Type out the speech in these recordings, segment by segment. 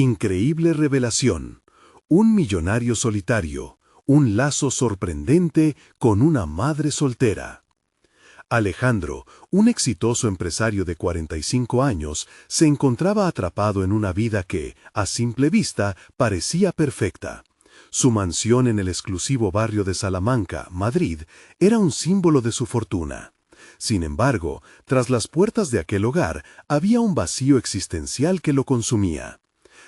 Increíble revelación. Un millonario solitario. Un lazo sorprendente con una madre soltera. Alejandro, un exitoso empresario de 45 años, se encontraba atrapado en una vida que, a simple vista, parecía perfecta. Su mansión en el exclusivo barrio de Salamanca, Madrid, era un símbolo de su fortuna. Sin embargo, tras las puertas de aquel hogar había un vacío existencial que lo consumía.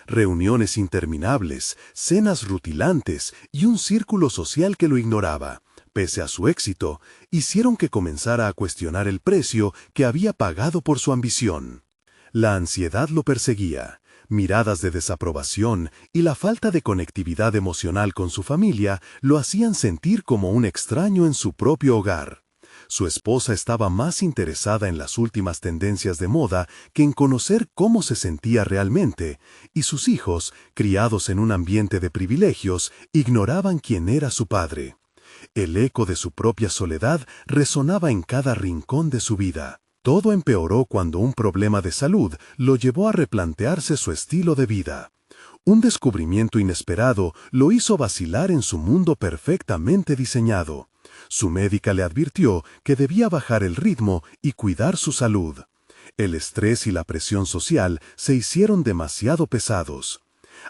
Reuniones interminables, cenas rutilantes y un círculo social que lo ignoraba, pese a su éxito, hicieron que comenzara a cuestionar el precio que había pagado por su ambición. La ansiedad lo perseguía, miradas de desaprobación y la falta de conectividad emocional con su familia lo hacían sentir como un extraño en su propio hogar. Su esposa estaba más interesada en las últimas tendencias de moda que en conocer cómo se sentía realmente, y sus hijos, criados en un ambiente de privilegios, ignoraban quién era su padre. El eco de su propia soledad resonaba en cada rincón de su vida. Todo empeoró cuando un problema de salud lo llevó a replantearse su estilo de vida. Un descubrimiento inesperado lo hizo vacilar en su mundo perfectamente diseñado. Su médica le advirtió que debía bajar el ritmo y cuidar su salud. El estrés y la presión social se hicieron demasiado pesados.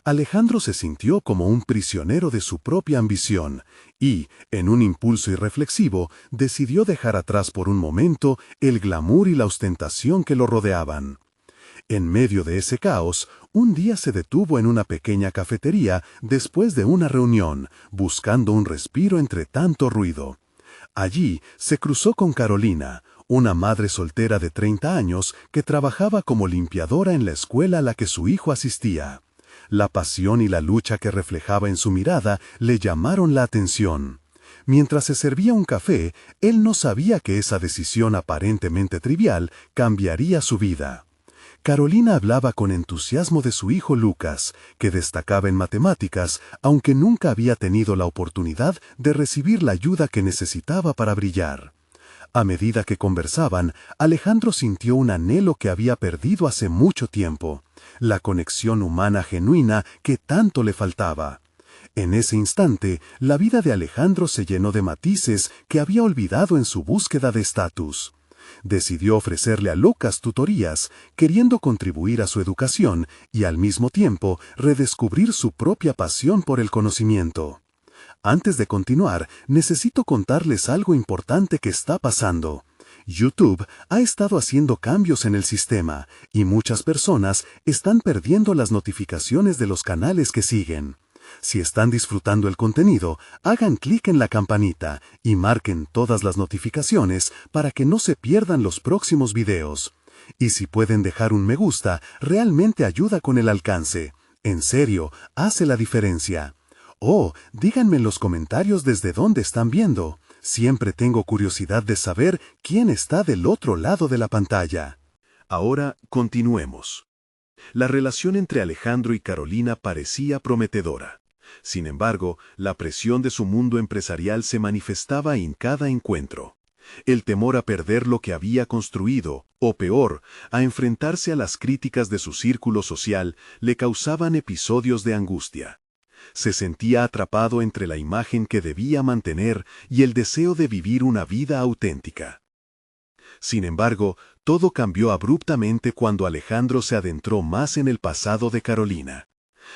Alejandro se sintió como un prisionero de su propia ambición y, en un impulso irreflexivo, decidió dejar atrás por un momento el glamour y la ostentación que lo rodeaban. En medio de ese caos, un día se detuvo en una pequeña cafetería después de una reunión, buscando un respiro entre tanto ruido. Allí se cruzó con Carolina, una madre soltera de 30 años que trabajaba como limpiadora en la escuela a la que su hijo asistía. La pasión y la lucha que reflejaba en su mirada le llamaron la atención. Mientras se servía un café, él no sabía que esa decisión aparentemente trivial cambiaría su vida. Carolina hablaba con entusiasmo de su hijo Lucas, que destacaba en matemáticas, aunque nunca había tenido la oportunidad de recibir la ayuda que necesitaba para brillar. A medida que conversaban, Alejandro sintió un anhelo que había perdido hace mucho tiempo, la conexión humana genuina que tanto le faltaba. En ese instante, la vida de Alejandro se llenó de matices que había olvidado en su búsqueda de estatus. Decidió ofrecerle a Lucas tutorías, queriendo contribuir a su educación y al mismo tiempo redescubrir su propia pasión por el conocimiento. Antes de continuar, necesito contarles algo importante que está pasando. YouTube ha estado haciendo cambios en el sistema y muchas personas están perdiendo las notificaciones de los canales que siguen. Si están disfrutando el contenido, hagan clic en la campanita y marquen todas las notificaciones para que no se pierdan los próximos videos. Y si pueden dejar un me gusta, realmente ayuda con el alcance. En serio, hace la diferencia. Oh, díganme en los comentarios desde dónde están viendo. Siempre tengo curiosidad de saber quién está del otro lado de la pantalla. Ahora, continuemos. La relación entre Alejandro y Carolina parecía prometedora. Sin embargo, la presión de su mundo empresarial se manifestaba en cada encuentro. El temor a perder lo que había construido, o peor, a enfrentarse a las críticas de su círculo social, le causaban episodios de angustia. Se sentía atrapado entre la imagen que debía mantener y el deseo de vivir una vida auténtica. Sin embargo, todo cambió abruptamente cuando Alejandro se adentró más en el pasado de Carolina.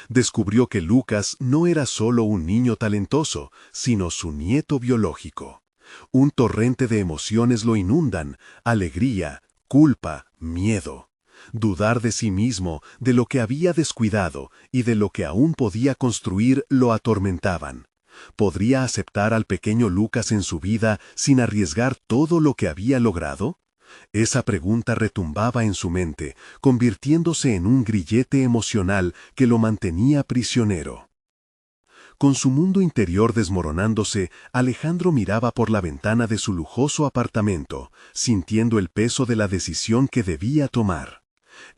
Descubrió que Lucas no era solo un niño talentoso, sino su nieto biológico. Un torrente de emociones lo inundan: alegría, culpa, miedo. Dudar de sí mismo, de lo que había descuidado y de lo que aún podía construir lo atormentaban. ¿Podría aceptar al pequeño Lucas en su vida sin arriesgar todo lo que había logrado? Esa pregunta retumbaba en su mente, convirtiéndose en un grillete emocional que lo mantenía prisionero. Con su mundo interior desmoronándose, Alejandro miraba por la ventana de su lujoso apartamento, sintiendo el peso de la decisión que debía tomar.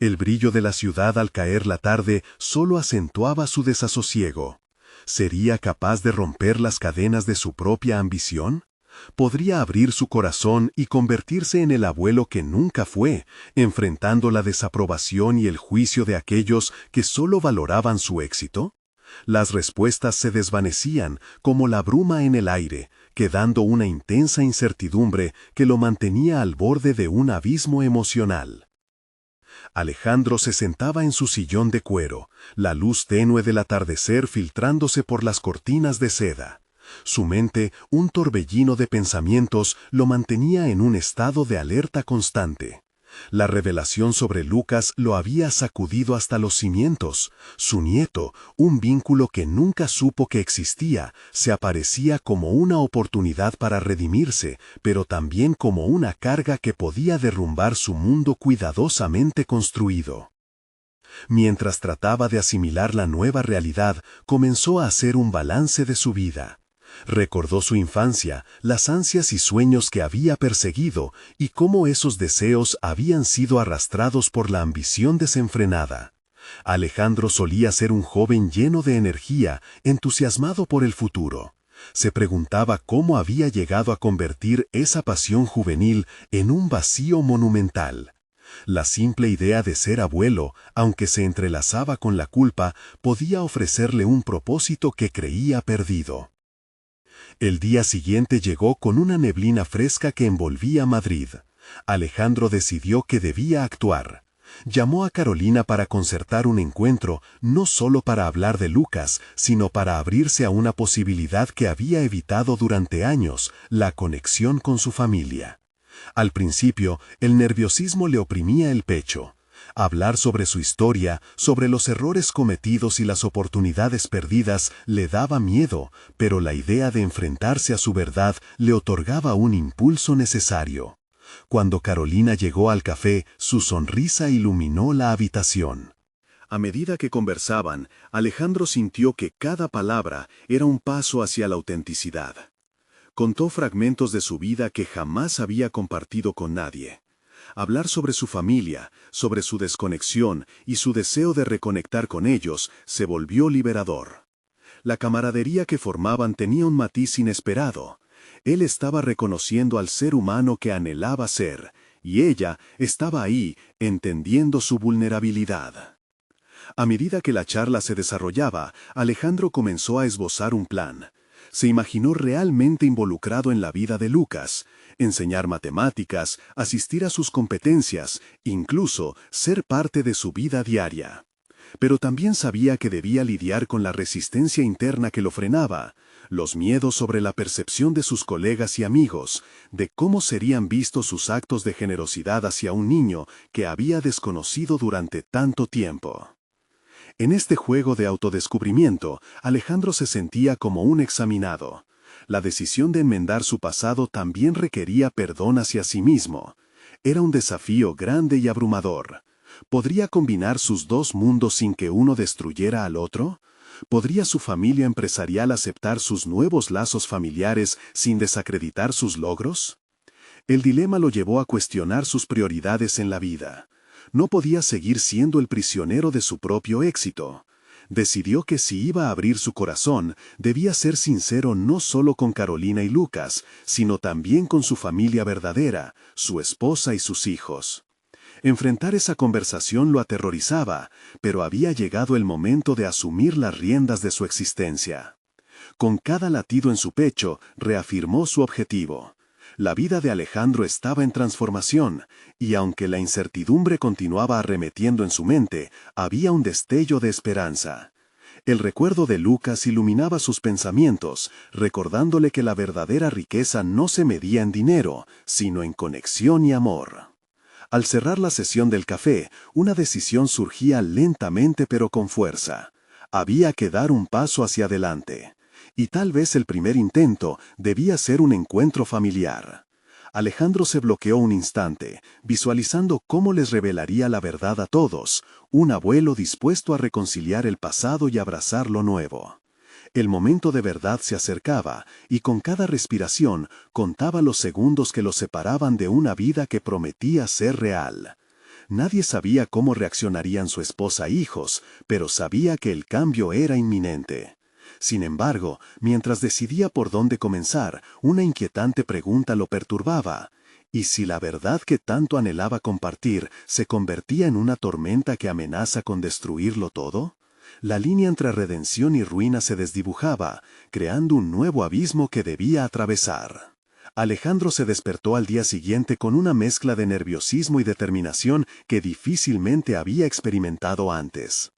El brillo de la ciudad al caer la tarde solo acentuaba su desasosiego. ¿Sería capaz de romper las cadenas de su propia ambición? Podría abrir su corazón y convertirse en el abuelo que nunca fue, enfrentando la desaprobación y el juicio de aquellos que solo valoraban su éxito. Las respuestas se desvanecían como la bruma en el aire, quedando una intensa incertidumbre que lo mantenía al borde de un abismo emocional. Alejandro se sentaba en su sillón de cuero, la luz tenue del atardecer filtrándose por las cortinas de seda. Su mente, un torbellino de pensamientos, lo mantenía en un estado de alerta constante. La revelación sobre Lucas lo había sacudido hasta los cimientos. Su nieto, un vínculo que nunca supo que existía, se aparecía como una oportunidad para redimirse, pero también como una carga que podía derrumbar su mundo cuidadosamente construido. Mientras trataba de asimilar la nueva realidad, comenzó a hacer un balance de su vida. Recordó su infancia, las ansias y sueños que había perseguido y cómo esos deseos habían sido arrastrados por la ambición desenfrenada. Alejandro solía ser un joven lleno de energía, entusiasmado por el futuro. Se preguntaba cómo había llegado a convertir esa pasión juvenil en un vacío monumental. La simple idea de ser abuelo, aunque se entrelazaba con la culpa, podía ofrecerle un propósito que creía perdido. El día siguiente llegó con una neblina fresca que envolvía Madrid. Alejandro decidió que debía actuar. Llamó a Carolina para concertar un encuentro, no solo para hablar de Lucas, sino para abrirse a una posibilidad que había evitado durante años, la conexión con su familia. Al principio, el nerviosismo le oprimía el pecho. Hablar sobre su historia, sobre los errores cometidos y las oportunidades perdidas le daba miedo, pero la idea de enfrentarse a su verdad le otorgaba un impulso necesario. Cuando Carolina llegó al café, su sonrisa iluminó la habitación. A medida que conversaban, Alejandro sintió que cada palabra era un paso hacia la autenticidad. Contó fragmentos de su vida que jamás había compartido con nadie. Hablar sobre su familia, sobre su desconexión y su deseo de reconectar con ellos se volvió liberador. La camaradería que formaban tenía un matiz inesperado. Él estaba reconociendo al ser humano que anhelaba ser, y ella estaba ahí, entendiendo su vulnerabilidad. A medida que la charla se desarrollaba, Alejandro comenzó a esbozar un plan. Se imaginó realmente involucrado en la vida de Lucas, enseñar matemáticas, asistir a sus competencias, incluso ser parte de su vida diaria. Pero también sabía que debía lidiar con la resistencia interna que lo frenaba, los miedos sobre la percepción de sus colegas y amigos, de cómo serían vistos sus actos de generosidad hacia un niño que había desconocido durante tanto tiempo. En este juego de autodescubrimiento, Alejandro se sentía como un examinado. La decisión de enmendar su pasado también requería perdón hacia sí mismo. Era un desafío grande y abrumador. ¿Podría combinar sus dos mundos sin que uno destruyera al otro? ¿Podría su familia empresarial aceptar sus nuevos lazos familiares sin desacreditar sus logros? El dilema lo llevó a cuestionar sus prioridades en la vida. No podía seguir siendo el prisionero de su propio éxito. Decidió que si iba a abrir su corazón, debía ser sincero no solo con Carolina y Lucas, sino también con su familia verdadera, su esposa y sus hijos. Enfrentar esa conversación lo aterrorizaba, pero había llegado el momento de asumir las riendas de su existencia. Con cada latido en su pecho, reafirmó su objetivo. La vida de Alejandro estaba en transformación, y aunque la incertidumbre continuaba arremetiendo en su mente, había un destello de esperanza. El recuerdo de Lucas iluminaba sus pensamientos, recordándole que la verdadera riqueza no se medía en dinero, sino en conexión y amor. Al cerrar la sesión del café, una decisión surgía lentamente pero con fuerza. Había que dar un paso hacia adelante. Y tal vez el primer intento debía ser un encuentro familiar. Alejandro se bloqueó un instante, visualizando cómo les revelaría la verdad a todos, un abuelo dispuesto a reconciliar el pasado y abrazar lo nuevo. El momento de verdad se acercaba, y con cada respiración contaba los segundos que los separaban de una vida que prometía ser real. Nadie sabía cómo reaccionarían su esposa e hijos, pero sabía que el cambio era inminente. Sin embargo, mientras decidía por dónde comenzar, una inquietante pregunta lo perturbaba. ¿Y si la verdad que tanto anhelaba compartir se convertía en una tormenta que amenaza con destruirlo todo? La línea entre redención y ruina se desdibujaba, creando un nuevo abismo que debía atravesar. Alejandro se despertó al día siguiente con una mezcla de nerviosismo y determinación que difícilmente había experimentado antes.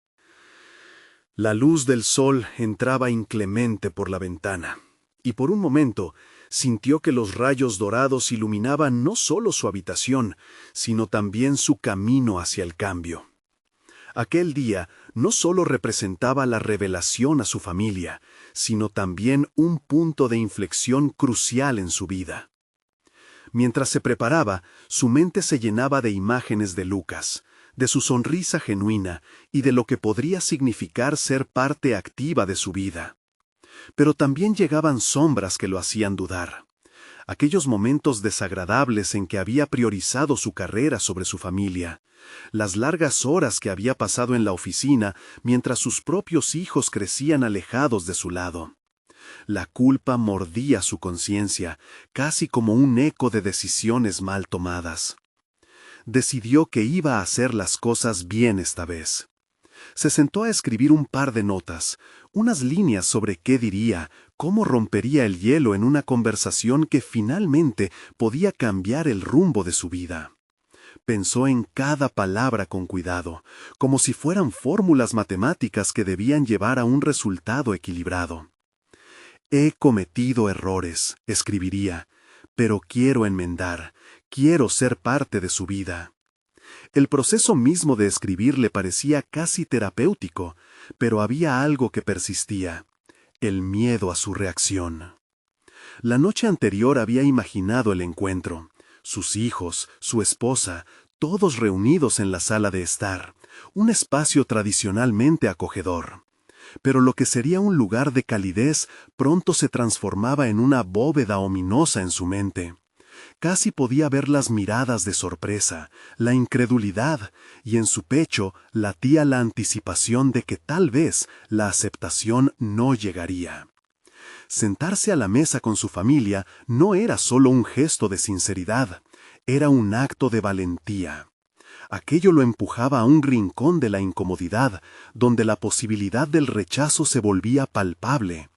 La luz del sol entraba inclemente por la ventana, y por un momento sintió que los rayos dorados iluminaban no solo su habitación, sino también su camino hacia el cambio. Aquel día no solo representaba la revelación a su familia, sino también un punto de inflexión crucial en su vida. Mientras se preparaba, su mente se llenaba de imágenes de Lucas, de su sonrisa genuina y de lo que podría significar ser parte activa de su vida. Pero también llegaban sombras que lo hacían dudar. Aquellos momentos desagradables en que había priorizado su carrera sobre su familia, las largas horas que había pasado en la oficina mientras sus propios hijos crecían alejados de su lado. La culpa mordía su conciencia, casi como un eco de decisiones mal tomadas. Decidió que iba a hacer las cosas bien esta vez. Se sentó a escribir un par de notas, unas líneas sobre qué diría, cómo rompería el hielo en una conversación que finalmente podía cambiar el rumbo de su vida. Pensó en cada palabra con cuidado, como si fueran fórmulas matemáticas que debían llevar a un resultado equilibrado. He cometido errores, escribiría, pero quiero enmendar, quiero ser parte de su vida. El proceso mismo de escribir le parecía casi terapéutico, pero había algo que persistía, el miedo a su reacción. La noche anterior había imaginado el encuentro, sus hijos, su esposa, todos reunidos en la sala de estar, un espacio tradicionalmente acogedor. Pero lo que sería un lugar de calidez pronto se transformaba en una bóveda ominosa en su mente. Casi podía ver las miradas de sorpresa, la incredulidad, y en su pecho latía la anticipación de que tal vez la aceptación no llegaría. Sentarse a la mesa con su familia no era solo un gesto de sinceridad, era un acto de valentía. Aquello lo empujaba a un rincón de la incomodidad, donde la posibilidad del rechazo se volvía palpable.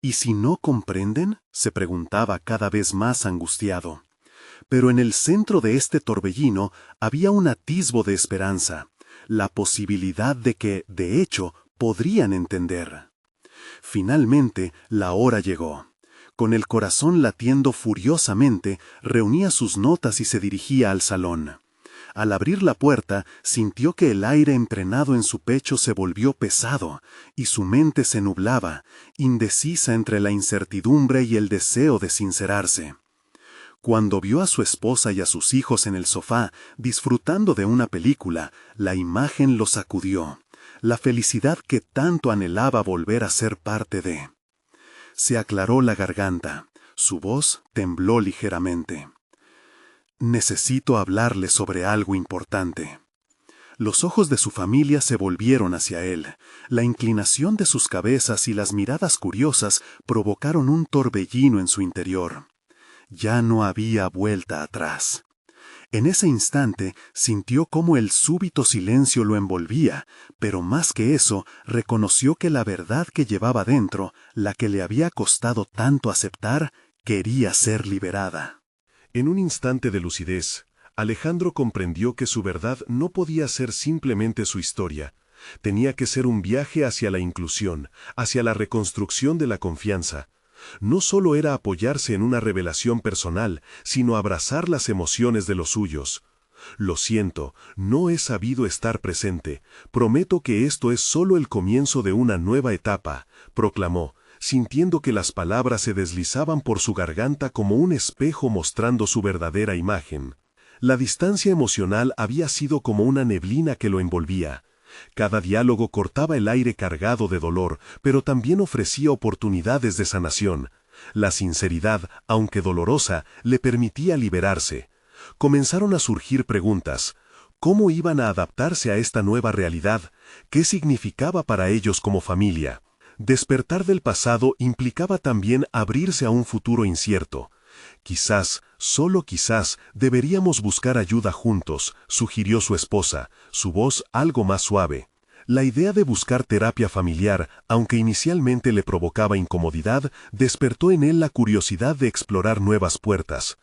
¿Y si no comprenden?, se preguntaba cada vez más angustiado. Pero en el centro de este torbellino había un atisbo de esperanza, la posibilidad de que, de hecho, podrían entender. Finalmente, la hora llegó. Con el corazón latiendo furiosamente, reunía sus notas y se dirigía al salón. Al abrir la puerta, sintió que el aire entrenado en su pecho se volvió pesado, y su mente se nublaba, indecisa entre la incertidumbre y el deseo de sincerarse. Cuando vio a su esposa y a sus hijos en el sofá, disfrutando de una película, la imagen lo sacudió, la felicidad que tanto anhelaba volver a ser parte de. Se aclaró la garganta, su voz tembló ligeramente. Necesito hablarle sobre algo importante. Los ojos de su familia se volvieron hacia él. La inclinación de sus cabezas y las miradas curiosas provocaron un torbellino en su interior. Ya no había vuelta atrás. En ese instante sintió cómo el súbito silencio lo envolvía, pero más que eso, reconoció que la verdad que llevaba dentro, la que le había costado tanto aceptar, quería ser liberada. En un instante de lucidez, Alejandro comprendió que su verdad no podía ser simplemente su historia. Tenía que ser un viaje hacia la inclusión, hacia la reconstrucción de la confianza. No solo era apoyarse en una revelación personal, sino abrazar las emociones de los suyos. Lo siento, no he sabido estar presente. Prometo que esto es solo el comienzo de una nueva etapa, proclamó, sintiendo que las palabras se deslizaban por su garganta como un espejo mostrando su verdadera imagen. La distancia emocional había sido como una neblina que lo envolvía. Cada diálogo cortaba el aire cargado de dolor, pero también ofrecía oportunidades de sanación. La sinceridad, aunque dolorosa, le permitía liberarse. Comenzaron a surgir preguntas. ¿Cómo iban a adaptarse a esta nueva realidad? ¿Qué significaba para ellos como familia? Despertar del pasado implicaba también abrirse a un futuro incierto. Quizás, solo quizás, deberíamos buscar ayuda juntos, sugirió su esposa, su voz algo más suave. La idea de buscar terapia familiar, aunque inicialmente le provocaba incomodidad, despertó en él la curiosidad de explorar nuevas puertas.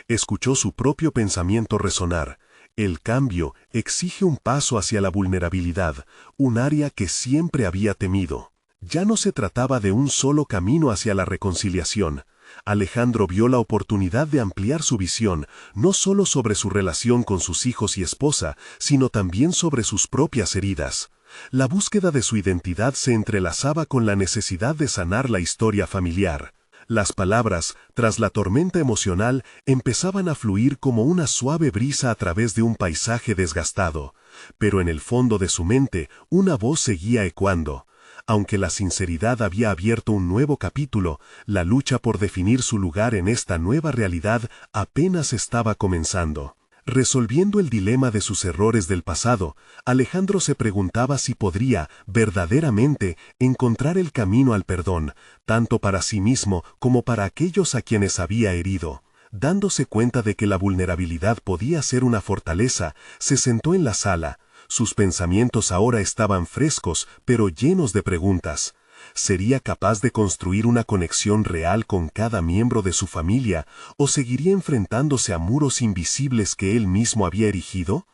Escuchó su propio pensamiento resonar. El cambio exige un paso hacia la vulnerabilidad, un área que siempre había temido. Ya no se trataba de un solo camino hacia la reconciliación. Alejandro vio la oportunidad de ampliar su visión, no solo sobre su relación con sus hijos y esposa, sino también sobre sus propias heridas. La búsqueda de su identidad se entrelazaba con la necesidad de sanar la historia familiar. Las palabras, tras la tormenta emocional, empezaban a fluir como una suave brisa a través de un paisaje desgastado. Pero en el fondo de su mente, una voz seguía ecoando. Aunque la sinceridad había abierto un nuevo capítulo, la lucha por definir su lugar en esta nueva realidad apenas estaba comenzando. Resolviendo el dilema de sus errores del pasado, Alejandro se preguntaba si podría, verdaderamente, encontrar el camino al perdón, tanto para sí mismo como para aquellos a quienes había herido. Dándose cuenta de que la vulnerabilidad podía ser una fortaleza, se sentó en la sala. Sus pensamientos ahora estaban frescos, pero llenos de preguntas. ¿Sería capaz de construir una conexión real con cada miembro de su familia, o seguiría enfrentándose a muros invisibles que él mismo había erigido?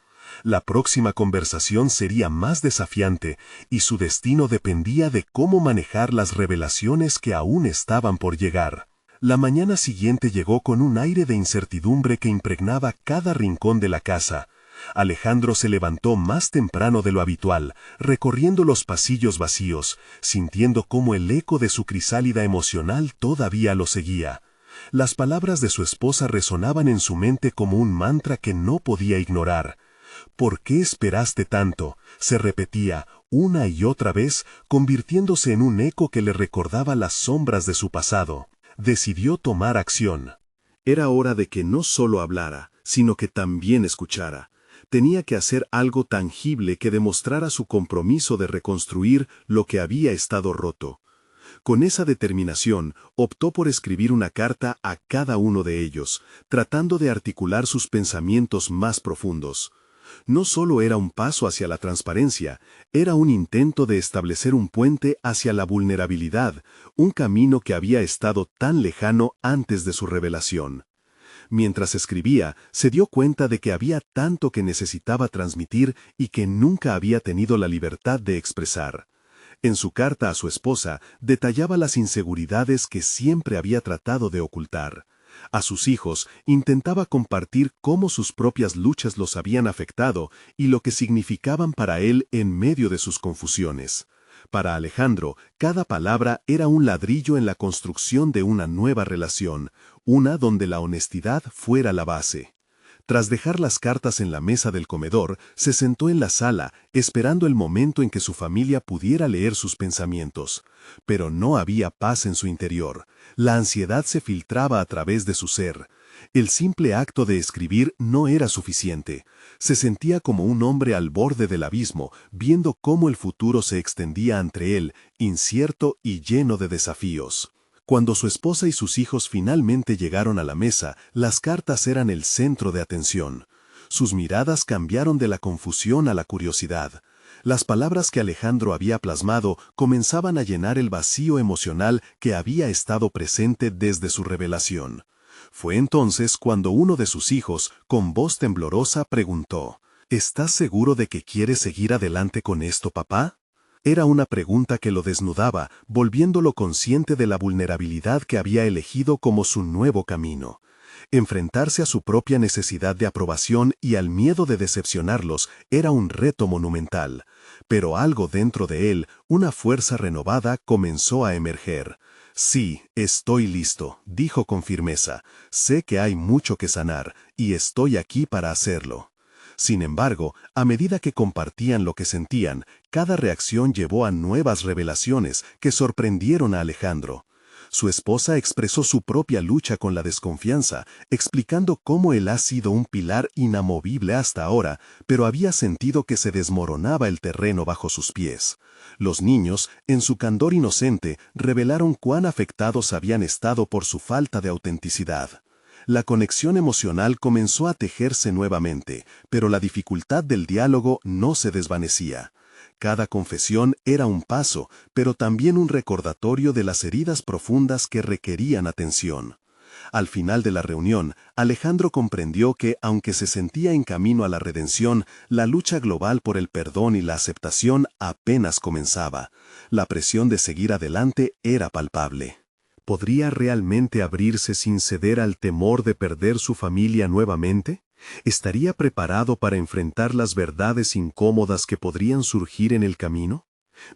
La próxima conversación sería más desafiante, y su destino dependía de cómo manejar las revelaciones que aún estaban por llegar. La mañana siguiente llegó con un aire de incertidumbre que impregnaba cada rincón de la casa. Alejandro se levantó más temprano de lo habitual, recorriendo los pasillos vacíos, sintiendo cómo el eco de su crisálida emocional todavía lo seguía. Las palabras de su esposa resonaban en su mente como un mantra que no podía ignorar. ¿Por qué esperaste tanto?, se repetía una y otra vez, convirtiéndose en un eco que le recordaba las sombras de su pasado. Decidió tomar acción. Era hora de que no solo hablara, sino que también escuchara. Tenía que hacer algo tangible que demostrara su compromiso de reconstruir lo que había estado roto. Con esa determinación, optó por escribir una carta a cada uno de ellos, tratando de articular sus pensamientos más profundos. No solo era un paso hacia la transparencia, era un intento de establecer un puente hacia la vulnerabilidad, un camino que había estado tan lejano antes de su revelación. Mientras escribía, se dio cuenta de que había tanto que necesitaba transmitir y que nunca había tenido la libertad de expresar. En su carta a su esposa, detallaba las inseguridades que siempre había tratado de ocultar. A sus hijos, intentaba compartir cómo sus propias luchas los habían afectado y lo que significaban para él en medio de sus confusiones. Para Alejandro, cada palabra era un ladrillo en la construcción de una nueva relación, una donde la honestidad fuera la base. Tras dejar las cartas en la mesa del comedor, se sentó en la sala, esperando el momento en que su familia pudiera leer sus pensamientos. Pero no había paz en su interior. La ansiedad se filtraba a través de su ser. El simple acto de escribir no era suficiente. Se sentía como un hombre al borde del abismo, viendo cómo el futuro se extendía ante él, incierto y lleno de desafíos. Cuando su esposa y sus hijos finalmente llegaron a la mesa, las cartas eran el centro de atención. Sus miradas cambiaron de la confusión a la curiosidad. Las palabras que Alejandro había plasmado comenzaban a llenar el vacío emocional que había estado presente desde su revelación. Fue entonces cuando uno de sus hijos, con voz temblorosa, preguntó: ¿Estás seguro de que quieres seguir adelante con esto, papá? Era una pregunta que lo desnudaba, volviéndolo consciente de la vulnerabilidad que había elegido como su nuevo camino. Enfrentarse a su propia necesidad de aprobación y al miedo de decepcionarlos era un reto monumental. Pero algo dentro de él, una fuerza renovada, comenzó a emerger. Sí, estoy listo, dijo con firmeza. Sé que hay mucho que sanar, y estoy aquí para hacerlo. Sin embargo, a medida que compartían lo que sentían, cada reacción llevó a nuevas revelaciones que sorprendieron a Alejandro. Su esposa expresó su propia lucha con la desconfianza, explicando cómo él ha sido un pilar inamovible hasta ahora, pero había sentido que se desmoronaba el terreno bajo sus pies. Los niños, en su candor inocente, revelaron cuán afectados habían estado por su falta de autenticidad. La conexión emocional comenzó a tejerse nuevamente, pero la dificultad del diálogo no se desvanecía. Cada confesión era un paso, pero también un recordatorio de las heridas profundas que requerían atención. Al final de la reunión, Alejandro comprendió que, aunque se sentía en camino a la redención, la lucha global por el perdón y la aceptación apenas comenzaba. La presión de seguir adelante era palpable. ¿Podría realmente abrirse sin ceder al temor de perder su familia nuevamente? ¿Estaría preparado para enfrentar las verdades incómodas que podrían surgir en el camino?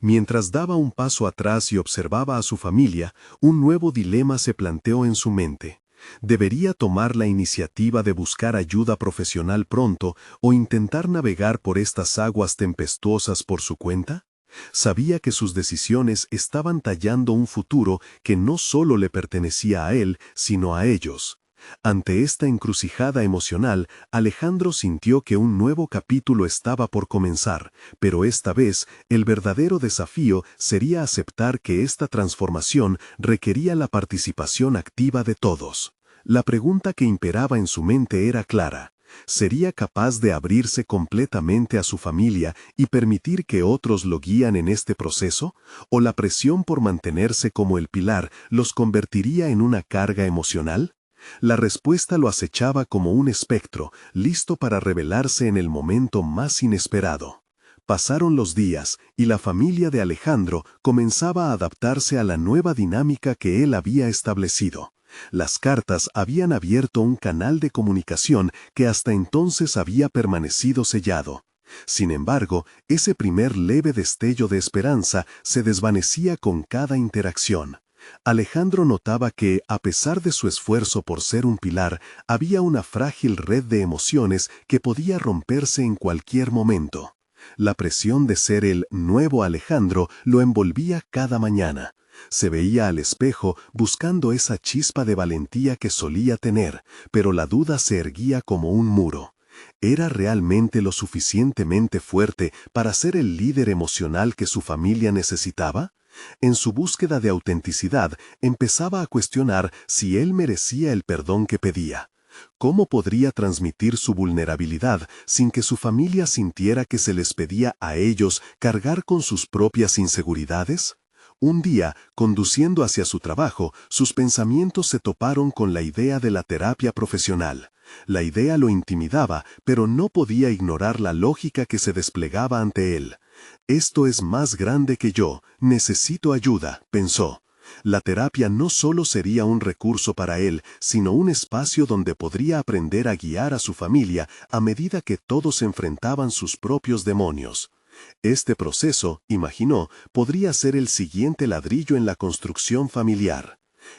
Mientras daba un paso atrás y observaba a su familia, un nuevo dilema se planteó en su mente. ¿Debería tomar la iniciativa de buscar ayuda profesional pronto o intentar navegar por estas aguas tempestuosas por su cuenta? Sabía que sus decisiones estaban tallando un futuro que no solo le pertenecía a él, sino a ellos. Ante esta encrucijada emocional, Alejandro sintió que un nuevo capítulo estaba por comenzar, pero esta vez el verdadero desafío sería aceptar que esta transformación requería la participación activa de todos. La pregunta que imperaba en su mente era clara. ¿Sería capaz de abrirse completamente a su familia y permitir que otros lo guían en este proceso? ¿O la presión por mantenerse como el pilar los convertiría en una carga emocional? La respuesta lo acechaba como un espectro, listo para revelarse en el momento más inesperado. Pasaron los días, y la familia de Alejandro comenzaba a adaptarse a la nueva dinámica que él había establecido. Las cartas habían abierto un canal de comunicación que hasta entonces había permanecido sellado. Sin embargo, ese primer leve destello de esperanza se desvanecía con cada interacción. Alejandro notaba que, a pesar de su esfuerzo por ser un pilar, había una frágil red de emociones que podía romperse en cualquier momento. La presión de ser el nuevo Alejandro lo envolvía cada mañana. Se veía al espejo buscando esa chispa de valentía que solía tener, pero la duda se erguía como un muro. ¿Era realmente lo suficientemente fuerte para ser el líder emocional que su familia necesitaba? En su búsqueda de autenticidad, empezaba a cuestionar si él merecía el perdón que pedía. ¿Cómo podría transmitir su vulnerabilidad sin que su familia sintiera que se les pedía a ellos cargar con sus propias inseguridades? Un día, conduciendo hacia su trabajo, sus pensamientos se toparon con la idea de la terapia profesional. La idea lo intimidaba, pero no podía ignorar la lógica que se desplegaba ante él. Esto es más grande que yo, necesito ayuda, pensó. La terapia no solo sería un recurso para él, sino un espacio donde podría aprender a guiar a su familia a medida que todos enfrentaban sus propios demonios. Este proceso, imaginó, podría ser el siguiente ladrillo en la construcción familiar.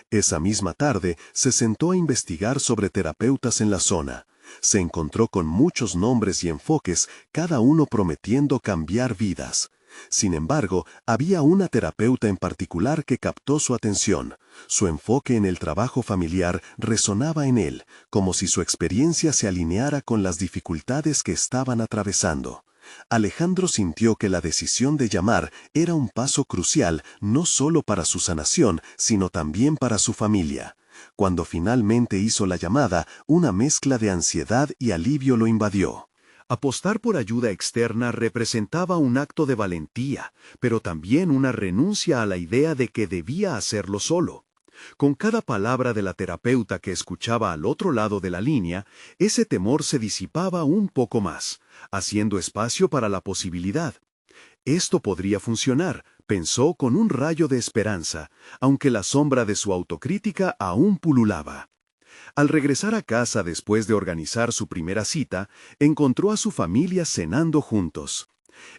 Esa misma tarde se sentó a investigar sobre terapeutas en la zona. Se encontró con muchos nombres y enfoques, cada uno prometiendo cambiar vidas. Sin embargo, había una terapeuta en particular que captó su atención. Su enfoque en el trabajo familiar resonaba en él, como si su experiencia se alineara con las dificultades que estaban atravesando. Alejandro sintió que la decisión de llamar era un paso crucial no solo para su sanación, sino también para su familia. Cuando finalmente hizo la llamada, una mezcla de ansiedad y alivio lo invadió. Apostar por ayuda externa representaba un acto de valentía, pero también una renuncia a la idea de que debía hacerlo solo. Con cada palabra de la terapeuta que escuchaba al otro lado de la línea, ese temor se disipaba un poco más, haciendo espacio para la posibilidad. Esto podría funcionar, pensó con un rayo de esperanza, aunque la sombra de su autocrítica aún pululaba. Al regresar a casa después de organizar su primera cita, encontró a su familia cenando juntos.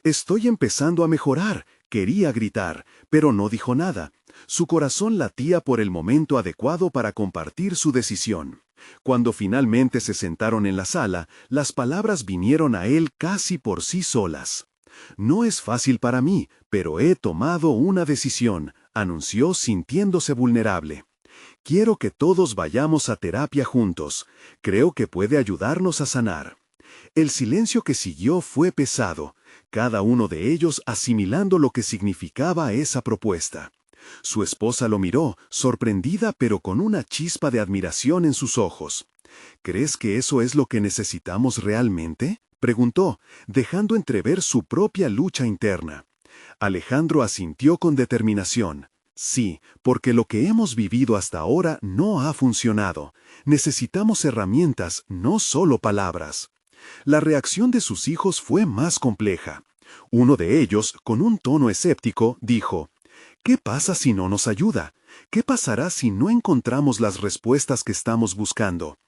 «Estoy empezando a mejorar», quería gritar, pero no dijo nada. Su corazón latía por el momento adecuado para compartir su decisión. Cuando finalmente se sentaron en la sala, las palabras vinieron a él casi por sí solas. «No es fácil para mí, pero he tomado una decisión», anunció sintiéndose vulnerable. Quiero que todos vayamos a terapia juntos. Creo que puede ayudarnos a sanar. El silencio que siguió fue pesado, cada uno de ellos asimilando lo que significaba esa propuesta. Su esposa lo miró, sorprendida pero con una chispa de admiración en sus ojos. ¿Crees que eso es lo que necesitamos realmente?, preguntó, dejando entrever su propia lucha interna. Alejandro asintió con determinación. Sí, porque lo que hemos vivido hasta ahora no ha funcionado. Necesitamos herramientas, no solo palabras. La reacción de sus hijos fue más compleja. Uno de ellos, con un tono escéptico, dijo: ¿Qué pasa si no nos ayuda? ¿Qué pasará si no encontramos las respuestas que estamos buscando?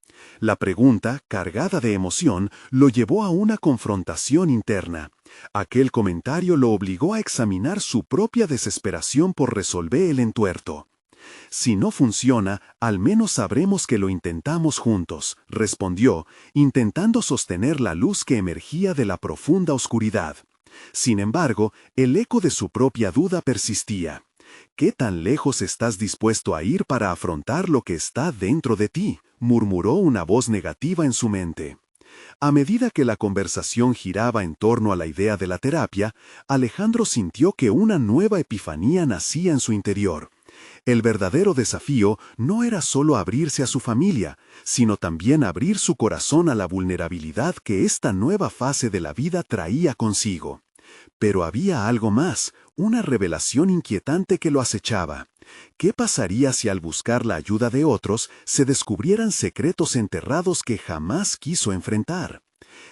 La pregunta, cargada de emoción, lo llevó a una confrontación interna. Aquel comentario lo obligó a examinar su propia desesperación por resolver el entuerto. Si no funciona, al menos sabremos que lo intentamos juntos, respondió, intentando sostener la luz que emergía de la profunda oscuridad. Sin embargo, el eco de su propia duda persistía. ¿Qué tan lejos estás dispuesto a ir para afrontar lo que está dentro de ti?, murmuró una voz negativa en su mente. A medida que la conversación giraba en torno a la idea de la terapia, Alejandro sintió que una nueva epifanía nacía en su interior. El verdadero desafío no era solo abrirse a su familia, sino también abrir su corazón a la vulnerabilidad que esta nueva fase de la vida traía consigo. Pero había algo más, una revelación inquietante que lo acechaba. ¿Qué pasaría si al buscar la ayuda de otros se descubrieran secretos enterrados que jamás quiso enfrentar?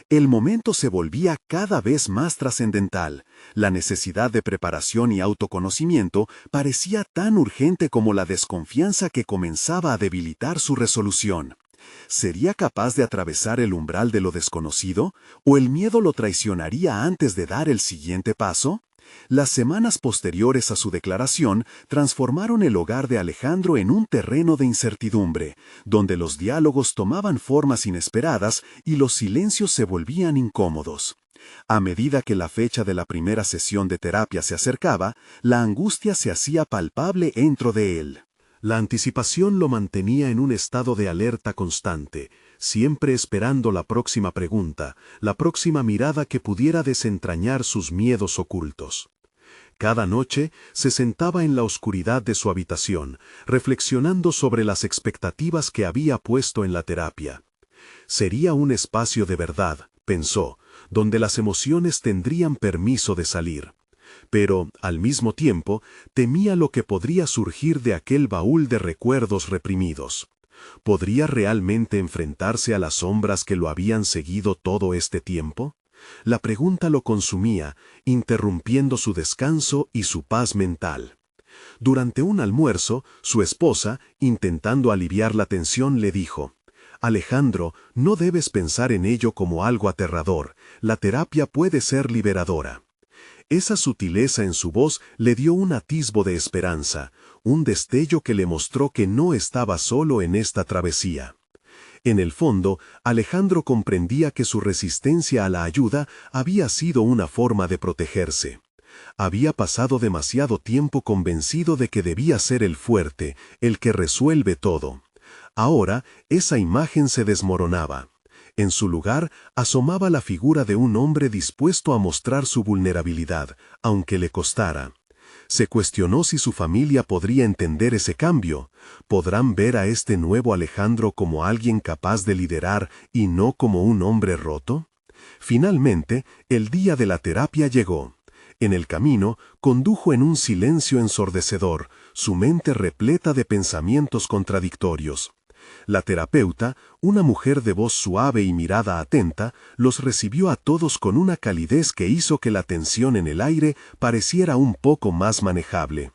El momento se volvía cada vez más trascendental. La necesidad de preparación y autoconocimiento parecía tan urgente como la desconfianza que comenzaba a debilitar su resolución. ¿Sería capaz de atravesar el umbral de lo desconocido? ¿O el miedo lo traicionaría antes de dar el siguiente paso? Las semanas posteriores a su declaración transformaron el hogar de Alejandro en un terreno de incertidumbre, donde los diálogos tomaban formas inesperadas y los silencios se volvían incómodos. A medida que la fecha de la primera sesión de terapia se acercaba, la angustia se hacía palpable dentro de él. La anticipación lo mantenía en un estado de alerta constante, siempre esperando la próxima pregunta, la próxima mirada que pudiera desentrañar sus miedos ocultos. Cada noche se sentaba en la oscuridad de su habitación, reflexionando sobre las expectativas que había puesto en la terapia. Sería un espacio de verdad, pensó, donde las emociones tendrían permiso de salir. Pero, al mismo tiempo, temía lo que podría surgir de aquel baúl de recuerdos reprimidos. ¿Podría realmente enfrentarse a las sombras que lo habían seguido todo este tiempo? La pregunta lo consumía, interrumpiendo su descanso y su paz mental. Durante un almuerzo, su esposa, intentando aliviar la tensión, le dijo: «Alejandro, no debes pensar en ello como algo aterrador. La terapia puede ser liberadora». Esa sutileza en su voz le dio un atisbo de esperanza, un destello que le mostró que no estaba solo en esta travesía. En el fondo, Alejandro comprendía que su resistencia a la ayuda había sido una forma de protegerse. Había pasado demasiado tiempo convencido de que debía ser el fuerte, el que resuelve todo. Ahora, esa imagen se desmoronaba. En su lugar, asomaba la figura de un hombre dispuesto a mostrar su vulnerabilidad, aunque le costara. Se cuestionó si su familia podría entender ese cambio. ¿Podrán ver a este nuevo Alejandro como alguien capaz de liderar y no como un hombre roto? Finalmente, el día de la terapia llegó. En el camino, condujo en un silencio ensordecedor, su mente repleta de pensamientos contradictorios. La terapeuta, una mujer de voz suave y mirada atenta, los recibió a todos con una calidez que hizo que la tensión en el aire pareciera un poco más manejable.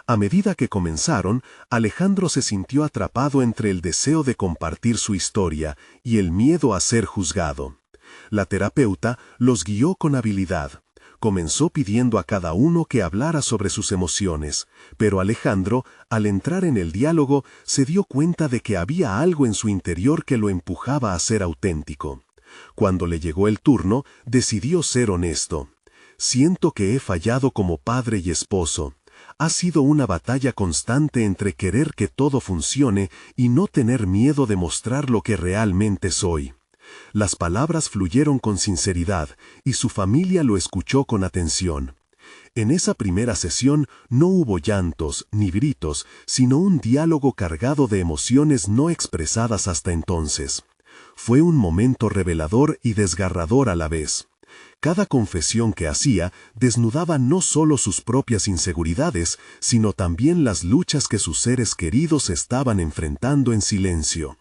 A medida que comenzaron, Alejandro se sintió atrapado entre el deseo de compartir su historia y el miedo a ser juzgado. La terapeuta los guió con habilidad. Comenzó pidiendo a cada uno que hablara sobre sus emociones, pero Alejandro, al entrar en el diálogo, se dio cuenta de que había algo en su interior que lo empujaba a ser auténtico. Cuando le llegó el turno, decidió ser honesto. «Siento que he fallado como padre y esposo. Ha sido una batalla constante entre querer que todo funcione y no tener miedo de mostrar lo que realmente soy. Las palabras fluyeron con sinceridad y su familia lo escuchó con atención. En esa primera sesión no hubo llantos ni gritos, sino un diálogo cargado de emociones no expresadas hasta entonces. Fue un momento revelador y desgarrador a la vez. Cada confesión que hacía desnudaba no solo sus propias inseguridades, sino también las luchas que sus seres queridos estaban enfrentando en silencio.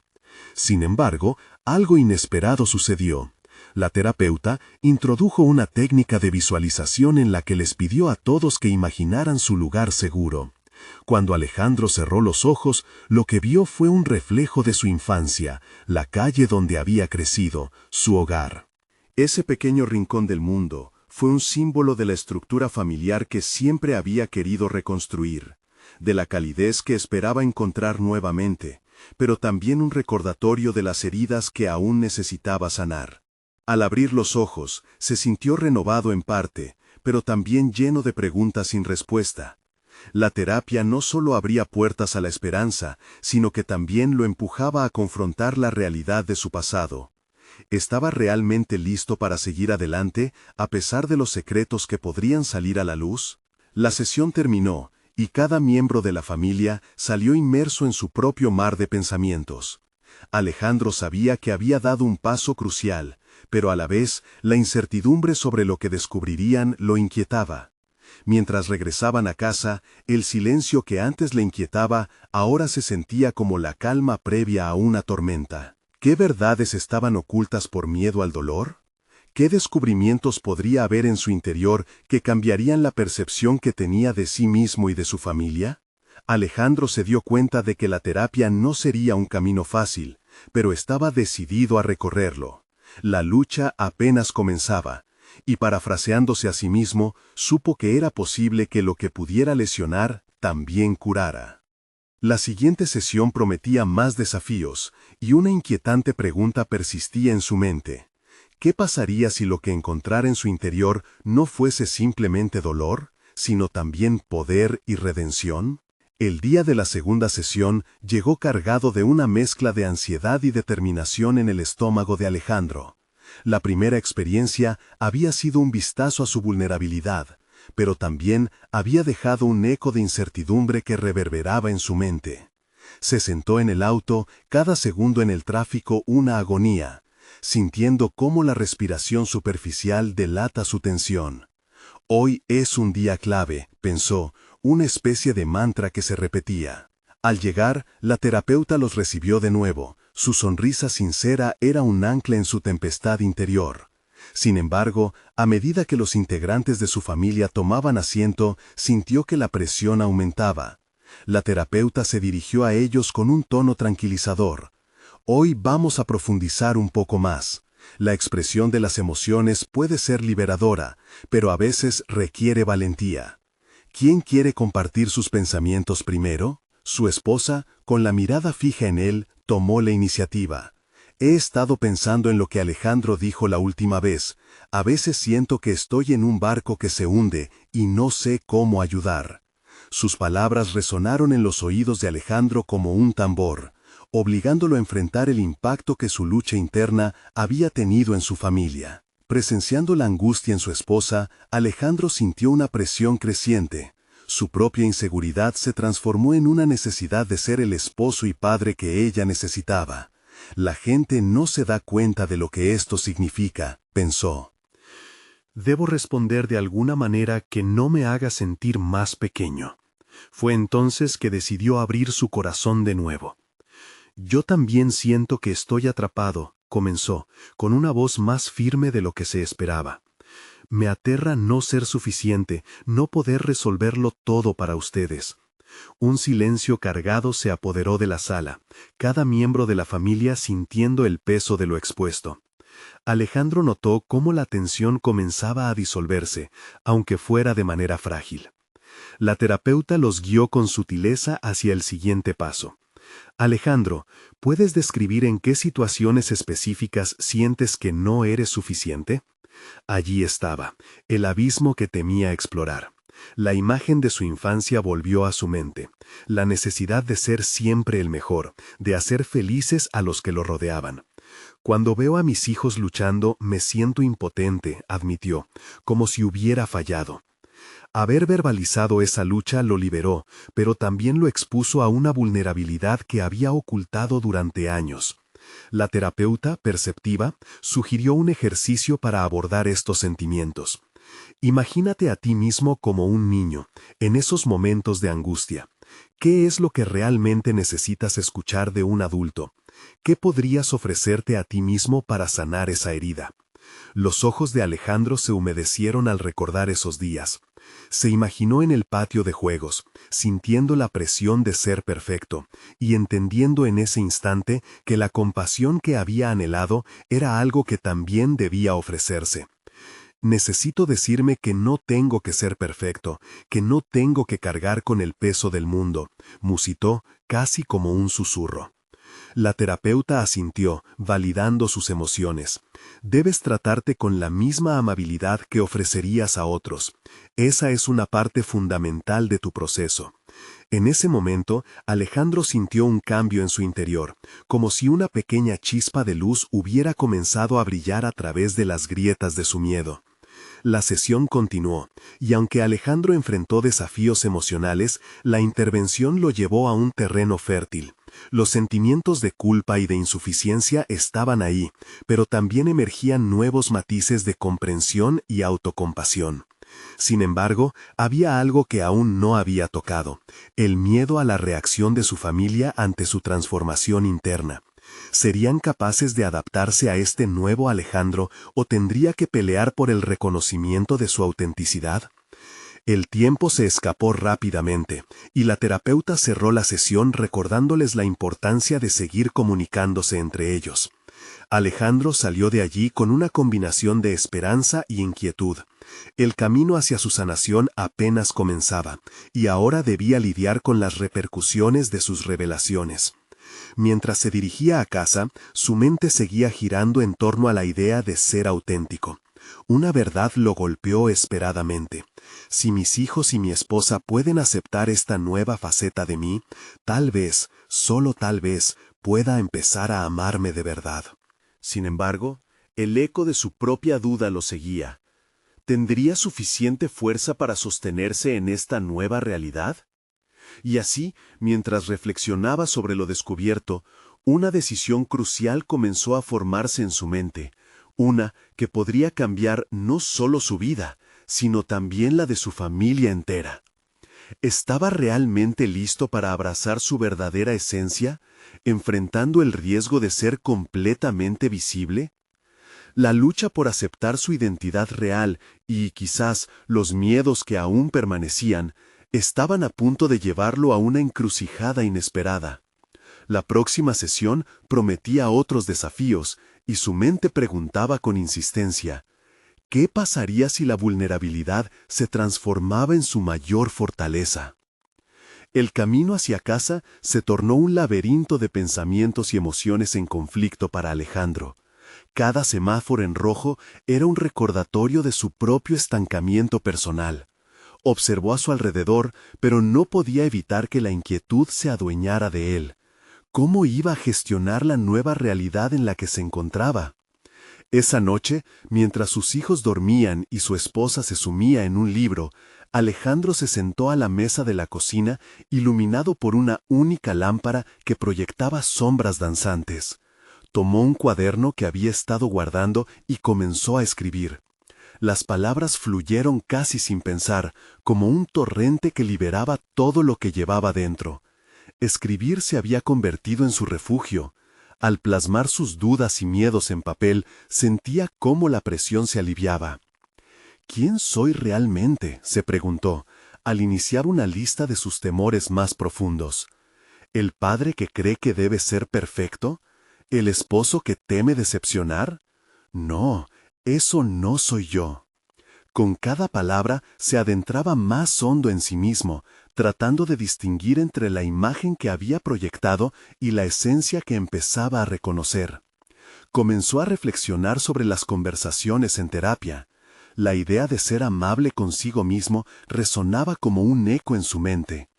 Sin embargo, algo inesperado sucedió. La terapeuta introdujo una técnica de visualización en la que les pidió a todos que imaginaran su lugar seguro. Cuando Alejandro cerró los ojos, lo que vio fue un reflejo de su infancia, la calle donde había crecido, su hogar. Ese pequeño rincón del mundo fue un símbolo de la estructura familiar que siempre había querido reconstruir, de la calidez que esperaba encontrar nuevamente, pero también un recordatorio de las heridas que aún necesitaba sanar. Al abrir los ojos, se sintió renovado en parte, pero también lleno de preguntas sin respuesta. La terapia no solo abría puertas a la esperanza, sino que también lo empujaba a confrontar la realidad de su pasado. ¿Estaba realmente listo para seguir adelante, a pesar de los secretos que podrían salir a la luz? La sesión terminó, y cada miembro de la familia salió inmerso en su propio mar de pensamientos. Alejandro sabía que había dado un paso crucial, pero a la vez la incertidumbre sobre lo que descubrirían lo inquietaba. Mientras regresaban a casa, el silencio que antes le inquietaba ahora se sentía como la calma previa a una tormenta. ¿Qué verdades estaban ocultas por miedo al dolor? ¿Qué descubrimientos podría haber en su interior que cambiarían la percepción que tenía de sí mismo y de su familia? Alejandro se dio cuenta de que la terapia no sería un camino fácil, pero estaba decidido a recorrerlo. La lucha apenas comenzaba, y parafraseándose a sí mismo, supo que era posible que lo que pudiera lesionar también curara. La siguiente sesión prometía más desafíos, y una inquietante pregunta persistía en su mente. ¿Qué pasaría si lo que encontrara en su interior no fuese simplemente dolor, sino también poder y redención? El día de la segunda sesión llegó cargado de una mezcla de ansiedad y determinación en el estómago de Alejandro. La primera experiencia había sido un vistazo a su vulnerabilidad, pero también había dejado un eco de incertidumbre que reverberaba en su mente. Se sentó en el auto, cada segundo en el tráfico una agonía, sintiendo cómo la respiración superficial delata su tensión. Hoy es un día clave, pensó, una especie de mantra que se repetía. Al llegar, la terapeuta los recibió de nuevo. Su sonrisa sincera era un ancla en su tempestad interior. Sin embargo, a medida que los integrantes de su familia tomaban asiento, sintió que la presión aumentaba. La terapeuta se dirigió a ellos con un tono tranquilizador. Hoy vamos a profundizar un poco más. La expresión de las emociones puede ser liberadora, pero a veces requiere valentía. ¿Quién quiere compartir sus pensamientos primero? Su esposa, con la mirada fija en él, tomó la iniciativa. He estado pensando en lo que Alejandro dijo la última vez. A veces siento que estoy en un barco que se hunde y no sé cómo ayudar. Sus palabras resonaron en los oídos de Alejandro como un tambor, obligándolo a enfrentar el impacto que su lucha interna había tenido en su familia. Presenciando la angustia en su esposa, Alejandro sintió una presión creciente. Su propia inseguridad se transformó en una necesidad de ser el esposo y padre que ella necesitaba. La gente no se da cuenta de lo que esto significa, pensó. Debo responder de alguna manera que no me haga sentir más pequeño. Fue entonces que decidió abrir su corazón de nuevo. Yo también siento que estoy atrapado, comenzó, con una voz más firme de lo que se esperaba. Me aterra no ser suficiente, no poder resolverlo todo para ustedes. Un silencio cargado se apoderó de la sala, cada miembro de la familia sintiendo el peso de lo expuesto. Alejandro notó cómo la tensión comenzaba a disolverse, aunque fuera de manera frágil. La terapeuta los guió con sutileza hacia el siguiente paso. Alejandro, ¿puedes describir en qué situaciones específicas sientes que no eres suficiente? Allí estaba, el abismo que temía explorar. La imagen de su infancia volvió a su mente, la necesidad de ser siempre el mejor, de hacer felices a los que lo rodeaban. Cuando veo a mis hijos luchando, me siento impotente, admitió, como si hubiera fallado. Haber verbalizado esa lucha lo liberó, pero también lo expuso a una vulnerabilidad que había ocultado durante años. La terapeuta, perceptiva, sugirió un ejercicio para abordar estos sentimientos. Imagínate a ti mismo como un niño, en esos momentos de angustia. ¿Qué es lo que realmente necesitas escuchar de un adulto? ¿Qué podrías ofrecerte a ti mismo para sanar esa herida? Los ojos de Alejandro se humedecieron al recordar esos días. Se imaginó en el patio de juegos, sintiendo la presión de ser perfecto, y entendiendo en ese instante que la compasión que había anhelado era algo que también debía ofrecerse. Necesito decirme que no tengo que ser perfecto, que no tengo que cargar con el peso del mundo, musitó casi como un susurro. La terapeuta asintió, validando sus emociones. Debes tratarte con la misma amabilidad que ofrecerías a otros. Esa es una parte fundamental de tu proceso. En ese momento, Alejandro sintió un cambio en su interior, como si una pequeña chispa de luz hubiera comenzado a brillar a través de las grietas de su miedo. La sesión continuó, y aunque Alejandro enfrentó desafíos emocionales, la intervención lo llevó a un terreno fértil. Los sentimientos de culpa y de insuficiencia estaban ahí, pero también emergían nuevos matices de comprensión y autocompasión. Sin embargo, había algo que aún no había tocado: el miedo a la reacción de su familia ante su transformación interna. ¿Serían capaces de adaptarse a este nuevo Alejandro o tendría que pelear por el reconocimiento de su autenticidad? El tiempo se escapó rápidamente, y la terapeuta cerró la sesión recordándoles la importancia de seguir comunicándose entre ellos. Alejandro salió de allí con una combinación de esperanza y inquietud. El camino hacia su sanación apenas comenzaba, y ahora debía lidiar con las repercusiones de sus revelaciones. Mientras se dirigía a casa, su mente seguía girando en torno a la idea de ser auténtico. Una verdad lo golpeó esperadamente. Si mis hijos y mi esposa pueden aceptar esta nueva faceta de mí, tal vez, solo tal vez, pueda empezar a amarme de verdad. Sin embargo, el eco de su propia duda lo seguía. ¿Tendría suficiente fuerza para sostenerse en esta nueva realidad? Y así, mientras reflexionaba sobre lo descubierto, una decisión crucial comenzó a formarse en su mente, una que podría cambiar no solo su vida, sino también la de su familia entera. ¿Estaba realmente listo para abrazar su verdadera esencia, enfrentando el riesgo de ser completamente visible? La lucha por aceptar su identidad real y, quizás, los miedos que aún permanecían, estaban a punto de llevarlo a una encrucijada inesperada. La próxima sesión prometía otros desafíos, y su mente preguntaba con insistencia: ¿qué pasaría si la vulnerabilidad se transformaba en su mayor fortaleza? El camino hacia casa se tornó un laberinto de pensamientos y emociones en conflicto para Alejandro. Cada semáforo en rojo era un recordatorio de su propio estancamiento personal. Observó a su alrededor, pero no podía evitar que la inquietud se adueñara de él. ¿Cómo iba a gestionar la nueva realidad en la que se encontraba? Esa noche, mientras sus hijos dormían y su esposa se sumía en un libro, Alejandro se sentó a la mesa de la cocina, iluminado por una única lámpara que proyectaba sombras danzantes. Tomó un cuaderno que había estado guardando y comenzó a escribir. Las palabras fluyeron casi sin pensar, como un torrente que liberaba todo lo que llevaba dentro. Escribir se había convertido en su refugio. Al plasmar sus dudas y miedos en papel, sentía cómo la presión se aliviaba. ¿Quién soy realmente?, se preguntó, al iniciar una lista de sus temores más profundos. ¿El padre que cree que debe ser perfecto? ¿El esposo que teme decepcionar? No, eso no soy yo. Con cada palabra se adentraba más hondo en sí mismo, tratando de distinguir entre la imagen que había proyectado y la esencia que empezaba a reconocer. Comenzó a reflexionar sobre las conversaciones en terapia. La idea de ser amable consigo mismo resonaba como un eco en su mente.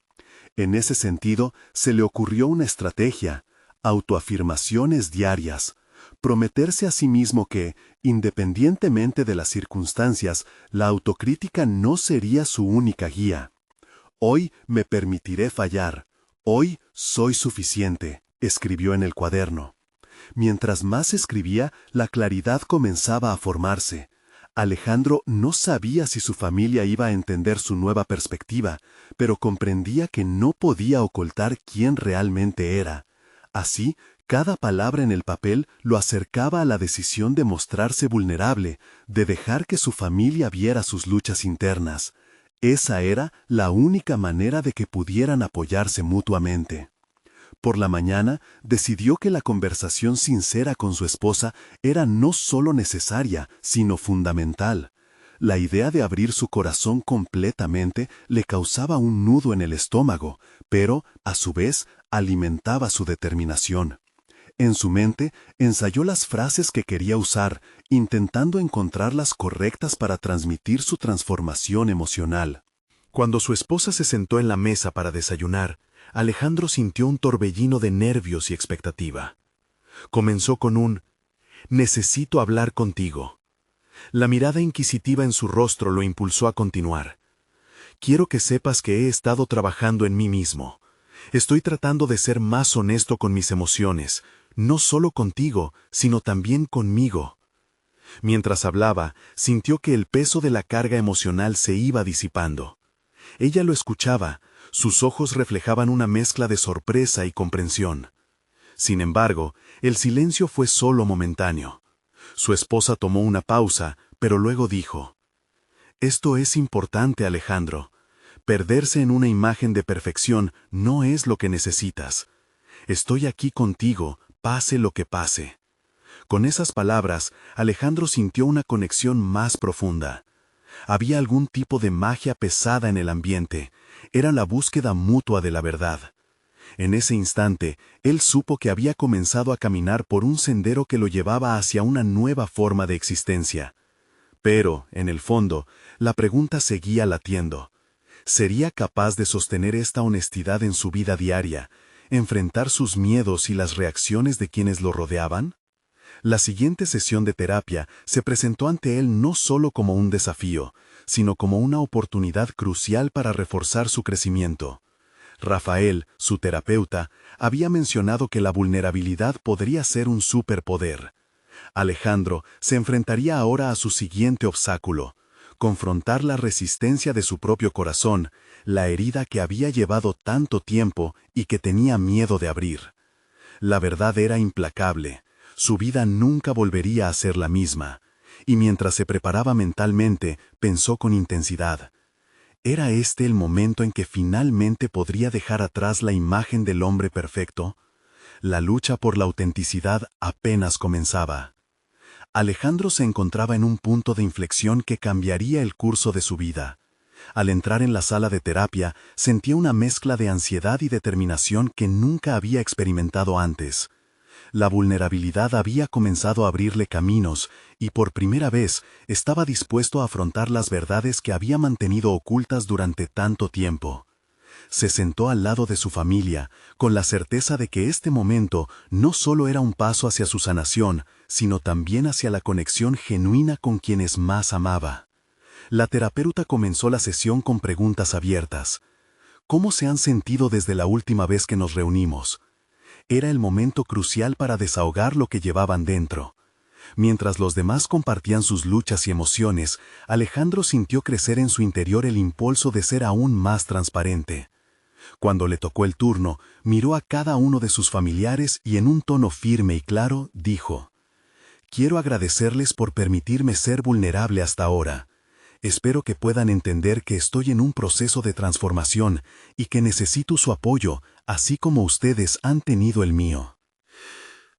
En ese sentido, se le ocurrió una estrategia: autoafirmaciones diarias, prometerse a sí mismo que, independientemente de las circunstancias, la autocrítica no sería su única guía. Hoy me permitiré fallar. Hoy soy suficiente, escribió en el cuaderno. Mientras más escribía, la claridad comenzaba a formarse. Alejandro no sabía si su familia iba a entender su nueva perspectiva, pero comprendía que no podía ocultar quién realmente era. Así, cada palabra en el papel lo acercaba a la decisión de mostrarse vulnerable, de dejar que su familia viera sus luchas internas. Esa era la única manera de que pudieran apoyarse mutuamente. Por la mañana, decidió que la conversación sincera con su esposa era no solo necesaria, sino fundamental. La idea de abrir su corazón completamente le causaba un nudo en el estómago, pero, a su vez, alimentaba su determinación. En su mente, ensayó las frases que quería usar, intentando encontrar las correctas para transmitir su transformación emocional. Cuando su esposa se sentó en la mesa para desayunar, Alejandro sintió un torbellino de nervios y expectativa. Comenzó con un «Necesito hablar contigo». La mirada inquisitiva en su rostro lo impulsó a continuar. «Quiero que sepas que he estado trabajando en mí mismo. Estoy tratando de ser más honesto con mis emociones, no solo contigo, sino también conmigo». Mientras hablaba, sintió que el peso de la carga emocional se iba disipando. Ella lo escuchaba. Sus ojos reflejaban una mezcla de sorpresa y comprensión. Sin embargo, el silencio fue solo momentáneo. Su esposa tomó una pausa, pero luego dijo: «Esto es importante, Alejandro. Perderse en una imagen de perfección no es lo que necesitas. Estoy aquí contigo, pase lo que pase». Con esas palabras, Alejandro sintió una conexión más profunda. Había algún tipo de magia pesada en el ambiente. Era la búsqueda mutua de la verdad. En ese instante, él supo que había comenzado a caminar por un sendero que lo llevaba hacia una nueva forma de existencia. Pero, en el fondo, la pregunta seguía latiendo. ¿Sería capaz de sostener esta honestidad en su vida diaria, enfrentar sus miedos y las reacciones de quienes lo rodeaban? La siguiente sesión de terapia se presentó ante él no solo como un desafío, sino como una oportunidad crucial para reforzar su crecimiento. Rafael, su terapeuta, había mencionado que la vulnerabilidad podría ser un superpoder. Alejandro se enfrentaría ahora a su siguiente obstáculo: confrontar la resistencia de su propio corazón, la herida que había llevado tanto tiempo y que tenía miedo de abrir. La verdad era implacable. Su vida nunca volvería a ser la misma, y mientras se preparaba mentalmente, pensó con intensidad: ¿era este el momento en que finalmente podría dejar atrás la imagen del hombre perfecto? La lucha por la autenticidad apenas comenzaba. Alejandro se encontraba en un punto de inflexión que cambiaría el curso de su vida. Al entrar en la sala de terapia, sentía una mezcla de ansiedad y determinación que nunca había experimentado antes. La vulnerabilidad había comenzado a abrirle caminos y por primera vez estaba dispuesto a afrontar las verdades que había mantenido ocultas durante tanto tiempo. Se sentó al lado de su familia, con la certeza de que este momento no solo era un paso hacia su sanación, sino también hacia la conexión genuina con quienes más amaba. La terapeuta comenzó la sesión con preguntas abiertas. ¿Cómo se han sentido desde la última vez que nos reunimos? Era el momento crucial para desahogar lo que llevaban dentro. Mientras los demás compartían sus luchas y emociones, Alejandro sintió crecer en su interior el impulso de ser aún más transparente. Cuando le tocó el turno, miró a cada uno de sus familiares y en un tono firme y claro dijo: «Quiero agradecerles por permitirme ser vulnerable hasta ahora. Espero que puedan entender que estoy en un proceso de transformación y que necesito su apoyo, así como ustedes han tenido el mío».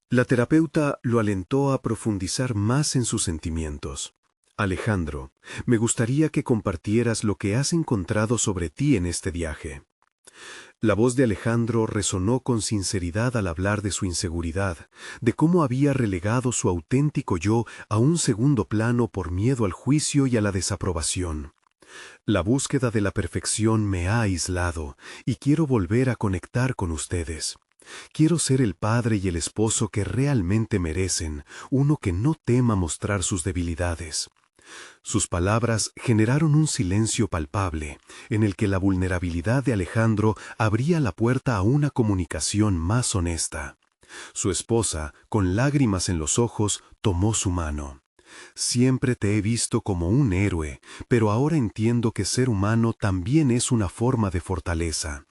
La terapeuta lo alentó a profundizar más en sus sentimientos. «Alejandro, me gustaría que compartieras lo que has encontrado sobre ti en este viaje». La voz de Alejandro resonó con sinceridad al hablar de su inseguridad, de cómo había relegado su auténtico yo a un segundo plano por miedo al juicio y a la desaprobación. La búsqueda de la perfección me ha aislado y quiero volver a conectar con ustedes. Quiero ser el padre y el esposo que realmente merecen, uno que no tema mostrar sus debilidades. Sus palabras generaron un silencio palpable, en el que la vulnerabilidad de Alejandro abría la puerta a una comunicación más honesta. Su esposa, con lágrimas en los ojos, tomó su mano. Siempre te he visto como un héroe, pero ahora entiendo que ser humano también es una forma de fortaleza.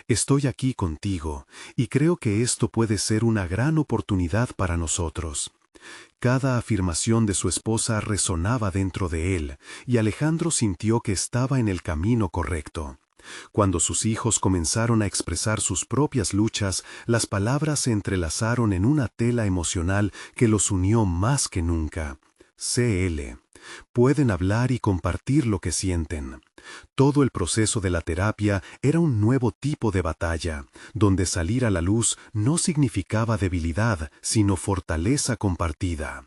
Estoy aquí contigo, y creo que esto puede ser una gran oportunidad para nosotros. Cada afirmación de su esposa resonaba dentro de él, y Alejandro sintió que estaba en el camino correcto. Cuando sus hijos comenzaron a expresar sus propias luchas, las palabras se entrelazaron en una tela emocional que los unió más que nunca. CL. Pueden hablar y compartir lo que sienten. Todo el proceso de la terapia era un nuevo tipo de batalla, donde salir a la luz no significaba debilidad, sino fortaleza compartida.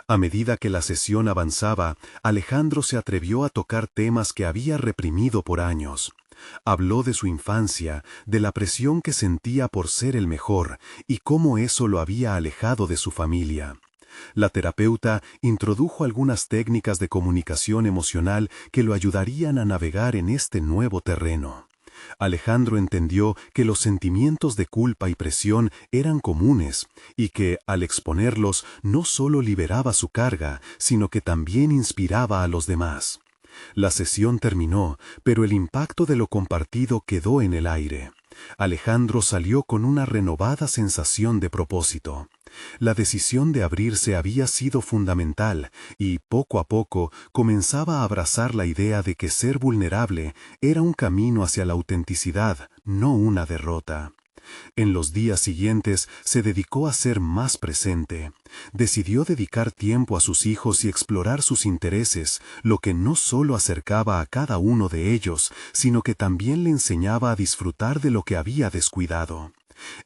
A medida que la sesión avanzaba, Alejandro se atrevió a tocar temas que había reprimido por años. Habló de su infancia, de la presión que sentía por ser el mejor y cómo eso lo había alejado de su familia. La terapeuta introdujo algunas técnicas de comunicación emocional que lo ayudarían a navegar en este nuevo terreno. Alejandro entendió que los sentimientos de culpa y presión eran comunes y que, al exponerlos, no solo liberaba su carga, sino que también inspiraba a los demás. La sesión terminó, pero el impacto de lo compartido quedó en el aire. Alejandro salió con una renovada sensación de propósito. La decisión de abrirse había sido fundamental y, poco a poco, comenzaba a abrazar la idea de que ser vulnerable era un camino hacia la autenticidad, no una derrota. En los días siguientes se dedicó a ser más presente. Decidió dedicar tiempo a sus hijos y explorar sus intereses, lo que no solo acercaba a cada uno de ellos, sino que también le enseñaba a disfrutar de lo que había descuidado.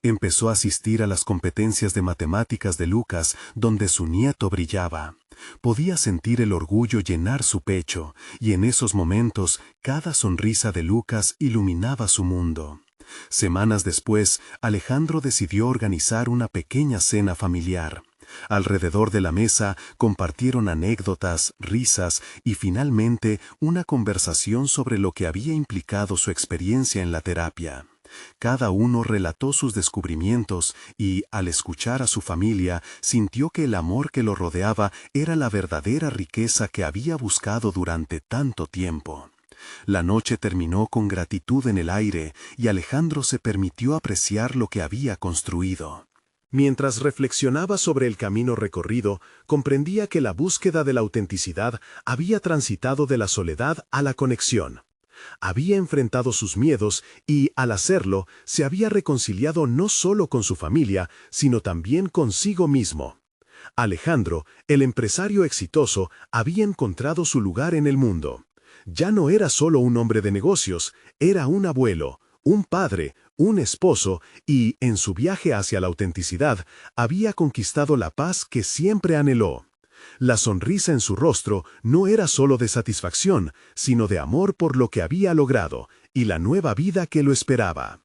Empezó a asistir a las competencias de matemáticas de Lucas, donde su nieto brillaba. Podía sentir el orgullo llenar su pecho, y en esos momentos cada sonrisa de Lucas iluminaba su mundo. Semanas después, Alejandro decidió organizar una pequeña cena familiar. Alrededor de la mesa compartieron anécdotas, risas y finalmente una conversación sobre lo que había implicado su experiencia en la terapia. Cada uno relató sus descubrimientos y, al escuchar a su familia, sintió que el amor que lo rodeaba era la verdadera riqueza que había buscado durante tanto tiempo. La noche terminó con gratitud en el aire y Alejandro se permitió apreciar lo que había construido. Mientras reflexionaba sobre el camino recorrido, comprendía que la búsqueda de la autenticidad había transitado de la soledad a la conexión. Había enfrentado sus miedos y, al hacerlo, se había reconciliado no solo con su familia, sino también consigo mismo. Alejandro, el empresario exitoso, había encontrado su lugar en el mundo. Ya no era solo un hombre de negocios, era un abuelo, un padre, un esposo y, en su viaje hacia la autenticidad, había conquistado la paz que siempre anheló. La sonrisa en su rostro no era solo de satisfacción, sino de amor por lo que había logrado y la nueva vida que lo esperaba.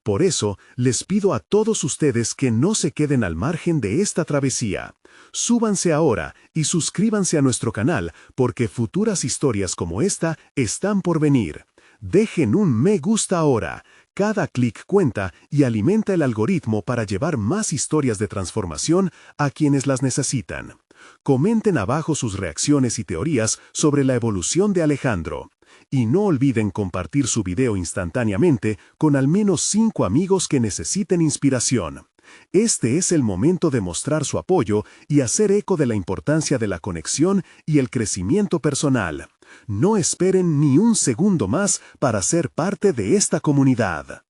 Por eso, les pido a todos ustedes que no se queden al margen de esta travesía. Súbanse ahora y suscríbanse a nuestro canal porque futuras historias como esta están por venir. Dejen un me gusta ahora. Cada clic cuenta y alimenta el algoritmo para llevar más historias de transformación a quienes las necesitan. Comenten abajo sus reacciones y teorías sobre la evolución de Alejandro. Y no olviden compartir su video instantáneamente con al menos 5 amigos que necesiten inspiración. Este es el momento de mostrar su apoyo y hacer eco de la importancia de la conexión y el crecimiento personal. No esperen ni un segundo más para ser parte de esta comunidad.